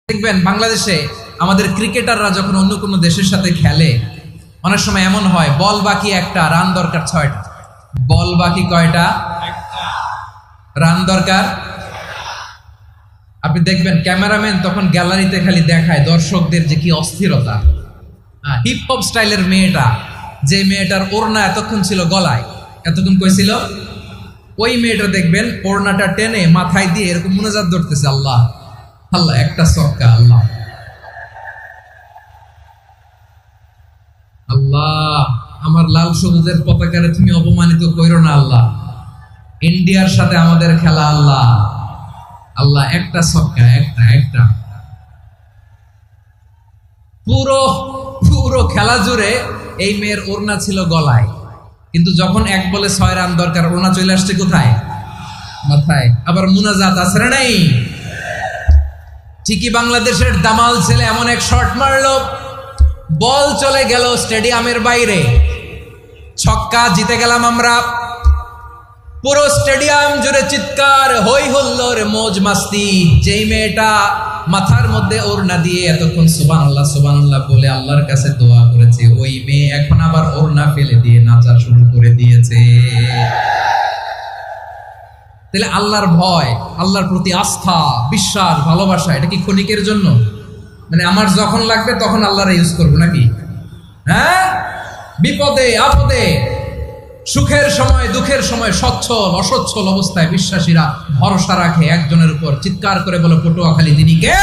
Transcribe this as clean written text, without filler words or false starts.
দেখবেন বাংলাদেশে আমাদের ক্রিকেটাররা যখন অন্য কোনো দেশের সাথে খেলে অনেক সময় এমন হয় বল বাকি একটা, রান দরকার 6টা। বল বাকি কয়টা? রান দরকার। আপনি দেখবেন ক্যামেরাম্যান তখন গ্যালারিতে খালি দেখায় দর্শকদের যে কি অস্থিরতা। হিপ হপ স্টাইলের মেয়েটা, যে মেয়েটার ওড়না এতক্ষণ ছিল গলায়, এতক্ষণ কইছিল, ওই মেয়েটা দেখবেন ওড়নাটা টেনে মাথায় দিয়ে এরকম মুনাজাত ধরতেছে, আল্লাহ আল্লাহ একটা সক্কা, আল্লাহ আল্লাহ আমার লাল সবুজের পতাকারে তুমি অপমানিত কইরো না আল্লাহ, ইন্ডিয়ার সাথে আমাদের খেলা আল্লাহ আল্লাহ একটা সক্কা, একটা একটা। পুরো পুরো খেলা জুড়ে এই মেয়ের ওড়না ছিল গলায়, কিন্তু যখন এক বলে 6 রান দরকার ওড়না চলে আসছে কোথায়? মাথায়। আবার মুনাজাত আছে না নাই? ঠিকই বাংলাদেশের দামাল ছেলে এমন এক শট মারলো, বল চলে গেল স্টেডিয়ামের বাইরে, ছক্কা, জিতে গেলাম আমরা। পুরো স্টেডিয়াম জুড়ে চিৎকার, হই হুল্লোড়, মৌজ মাস্তি। যেই মেয়েটা মাথার মধ্যে ওড়না দিয়ে এতক্ষণ সুবহানাল্লাহ সুবহানাল্লাহ বলে আল্লাহর কাছে দোয়া করেছে, ওই মেয়ে এখন আবার ওড়না ফেলে দিয়ে নাচা শুরু করে দিয়েছে। তাহলে আল্লাহর ভয়, আল্লাহর প্রতি আস্থা, বিশ্বাস, ভালোবাসা, এটা কি ক্ষণিকের জন্য? মানে আমার যখন লাগবে তখন আল্লাহর ইউজ করবো নাকি? হ্যাঁ, বিপদে আপদে, সুখের সময় দুঃখের সময়, সচ্ছল অসচ্ছল অবস্থায় বিশ্বাসীরা ভরসা রাখে একজনের উপর। চিৎকার করে বলে পটুয়াখালী তিনি কে?